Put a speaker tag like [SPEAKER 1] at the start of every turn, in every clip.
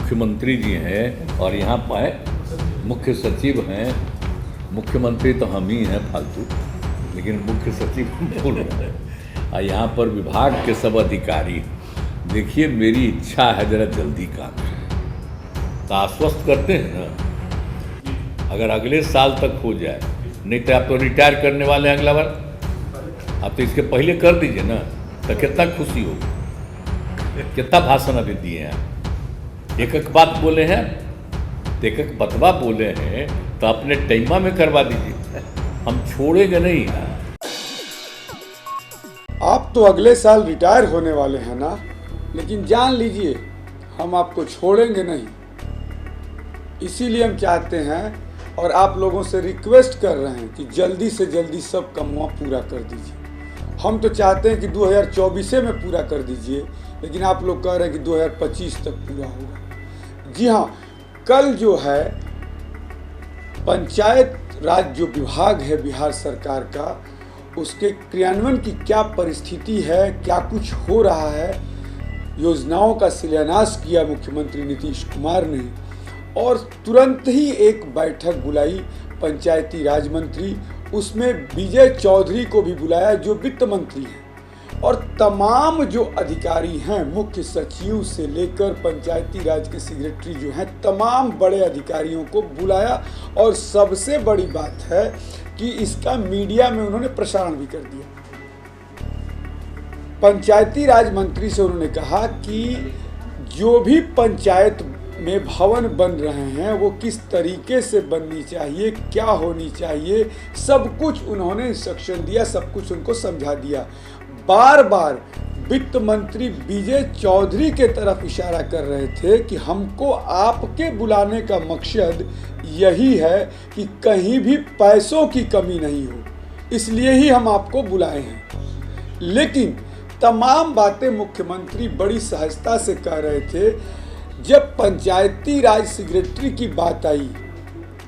[SPEAKER 1] मुख्यमंत्री जी हैं और यहाँ पर मुख्य सचिव हैं। मुख्यमंत्री तो हम ही हैं फालतू, लेकिन मुख्य सचिव बोल रहे हैं और यहाँ पर विभाग के सब अधिकारी। देखिए, मेरी इच्छा है जरा जल्दी काम तो आश्वस्त करते हैं ना, अगर अगले साल तक हो जाए, नहीं तो आप तो रिटायर करने वाले हैं अगला बार, आप तो इसके पहले कर दीजिए ना, तो कितना खुशी होगी। कितना भाषण अभी दिए हैं, एक एक बात बोले हैं, एक एक बतवा बोले हैं, तो अपने टाइमा में करवा दीजिए, हम छोड़ेंगे नहीं।
[SPEAKER 2] आप तो अगले साल रिटायर होने वाले हैं ना, लेकिन जान लीजिए हम आपको छोड़ेंगे नहीं। इसीलिए हम चाहते हैं और आप लोगों से रिक्वेस्ट कर रहे हैं कि जल्दी से जल्दी सब कमुआ पूरा कर दीजिए। हम तो चाहते हैं कि 2024 में पूरा कर दीजिए, लेकिन आप लोग कह रहे हैं कि 2025 तक पूरा होगा। जी हाँ, कल जो है पंचायत राज जो विभाग है बिहार सरकार का, उसके क्रियान्वयन की क्या परिस्थिति है, क्या कुछ हो रहा है, योजनाओं का शिलान्यास किया मुख्यमंत्री नीतीश कुमार ने और तुरंत ही एक बैठक बुलाई पंचायती राज मंत्री, उसमें विजय चौधरी को भी बुलाया जो वित्त मंत्री हैं, और तमाम जो अधिकारी हैं, मुख्य सचिव से लेकर पंचायती राज के सेक्रेटरी जो हैं, तमाम बड़े अधिकारियों को बुलाया। और सबसे बड़ी बात है कि इसका मीडिया में उन्होंने प्रसारण भी कर दिया। पंचायती राज मंत्री से उन्होंने कहा कि जो भी पंचायत में भवन बन रहे हैं वो किस तरीके से बननी चाहिए, क्या होनी चाहिए, सब कुछ उन्होंने इंस्ट्रक्शन दिया, सब कुछ उनको समझा दिया। बार बार वित्त मंत्री विजय चौधरी के तरफ इशारा कर रहे थे कि हमको आपके बुलाने का मकसद यही है कि कहीं भी पैसों की कमी नहीं हो, इसलिए ही हम आपको बुलाए हैं। लेकिन तमाम बातें मुख्यमंत्री बड़ी सहजता से कह रहे थे। जब पंचायती राज सेक्रेटरी की बात आई,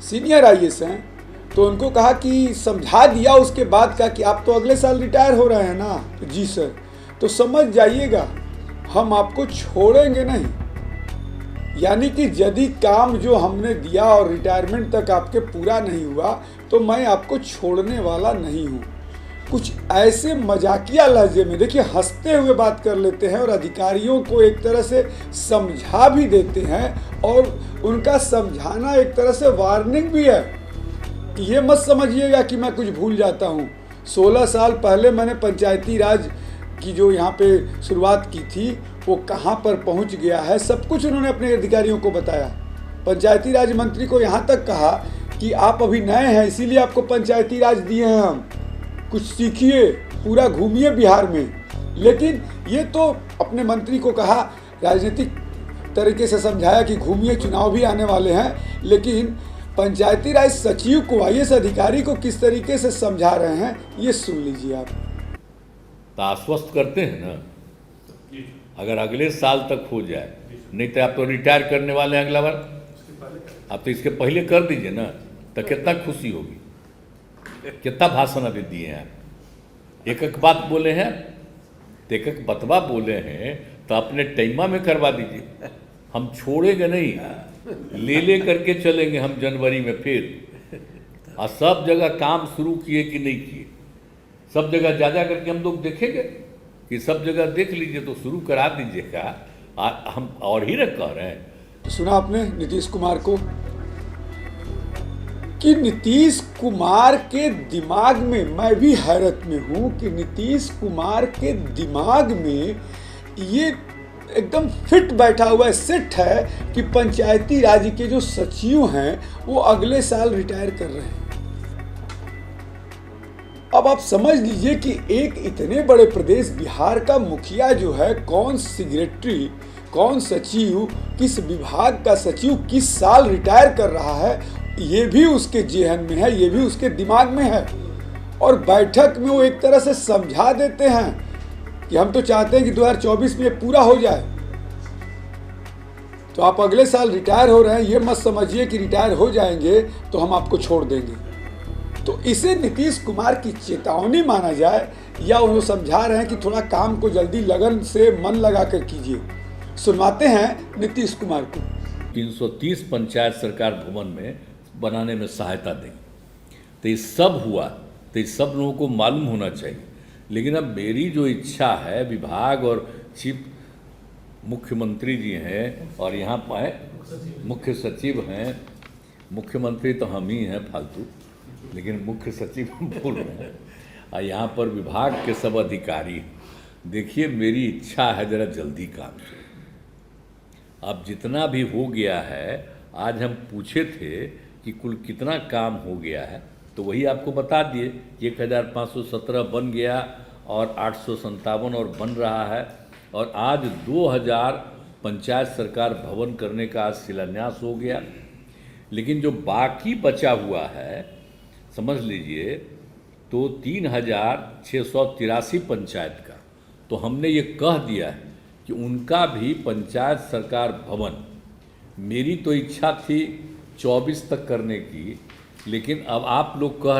[SPEAKER 2] सीनियर आईएएस हैं, तो उनको कहा कि समझा दिया, उसके बाद कहा कि आप तो अगले साल रिटायर हो रहे हैं ना। जी सर, तो समझ जाइएगा हम आपको छोड़ेंगे नहीं। यानी कि यदि काम जो हमने दिया और रिटायरमेंट तक आपके पूरा नहीं हुआ तो मैं आपको छोड़ने वाला नहीं हूँ। कुछ ऐसे मजाकिया लहजे में, देखिए, हंसते हुए बात कर लेते हैं और अधिकारियों को एक तरह से समझा भी देते हैं, और उनका समझाना एक तरह से वार्निंग भी है कि ये मत समझिएगा कि मैं कुछ भूल जाता हूँ। 16 साल पहले मैंने पंचायती राज की जो यहाँ पे शुरुआत की थी वो कहाँ पर पहुँच गया है, सब कुछ उन्होंने अपने अधिकारियों को बताया। पंचायती राज मंत्री को यहाँ तक कहा कि आप अभी नए हैं, इसीलिए आपको पंचायती राज दिए हैं हम, कुछ सीखिए, पूरा घूमिए बिहार में। लेकिन ये तो अपने मंत्री को कहा, राजनीतिक तरीके से समझाया कि घूमिए, चुनाव भी आने वाले हैं, लेकिन पंचायती राज सचिव को, आईएएस अधिकारी को किस तरीके से समझा रहे हैं ये सुन लीजिए आप।
[SPEAKER 1] तो आश्वस्त करते हैं ना, अगर अगले साल तक हो जाए, नहीं तो आप तो रिटायर करने वाले हैं अगला बार, आप तो इसके पहले कर दीजिए ना, तो कितना खुशी होगी। कितना भाषण अभी दिए हैं, एक एक बात बोले हैं, एक एक बतवा बोले हैं, तो अपने टाइमा में करवा दीजिए, हम छोड़ेंगे नहीं, ले करके चलेंगे हम जनवरी में फिर। और सब जगह काम शुरू किए कि नहीं किए, सब जगह जा करके हम लोग देखेंगे कि सब जगह देख लीजिए, तो शुरू करा दीजिएगा। हम और ही रख रहे हैं।
[SPEAKER 2] सुना आपने नीतीश कुमार को कि नीतीश कुमार के दिमाग में, मैं भी हैरत में हूं कि नीतीश कुमार के दिमाग में ये एकदम फिट बैठा हुआ है, सेट है कि पंचायती राज के जो सचिव हैं वो अगले साल रिटायर कर रहे हैं। अब आप समझ लीजिए कि एक इतने बड़े प्रदेश बिहार का मुखिया जो है, कौन सेक्रेटरी, कौन सचिव, किस विभाग का सचिव किस साल रिटायर कर रहा है, ये भी उसके जेहन में है, ये भी उसके दिमाग में है। और बैठक में वो एक तरह से समझा देते हैं कि हम तो चाहते हैं कि 2024 में ये पूरा हो जाए, तो आप अगले साल रिटायर हो रहे हैं, ये मत समझिए कि रिटायर हो जाएंगे तो हम आपको छोड़ देंगे। तो इसे नीतीश कुमार की चेतावनी माना जाए, या उन्हें समझा रहे हैं कि थोड़ा काम को जल्दी लगन से मन लगा कर कीजिए। सुनवाते हैं नीतीश कुमार को।
[SPEAKER 1] 330 पंचायत सरकार भवन में बनाने में सहायता देंगे। तो ये सब हुआ, तो ये सब लोगों को मालूम होना चाहिए। लेकिन अब मेरी जो इच्छा है, विभाग और चीफ मुख्यमंत्री जी हैं और यहाँ पर मुख्य सचिव हैं, मुख्यमंत्री तो हम ही हैं फालतू, लेकिन मुख्य सचिव हम बोल रहे हैं, और यहाँ पर विभाग के सब अधिकारी हैं। देखिए मेरी इच्छा है ज़रा जल्दी काम से। अब जितना भी हो गया है, आज हम पूछे थे कि कुल कितना काम हो गया है, तो वही आपको बता दिए। 1517 बन गया और 857 और बन रहा है, और आज 2000 पंचायत सरकार भवन करने का आज शिलान्यास हो गया। लेकिन जो बाकी बचा हुआ है, समझ लीजिए, तो 3683 पंचायत का, तो हमने ये कह दिया है कि उनका भी पंचायत सरकार भवन, मेरी तो इच्छा थी 24 तक करने की, लेकिन अब आप लोग कह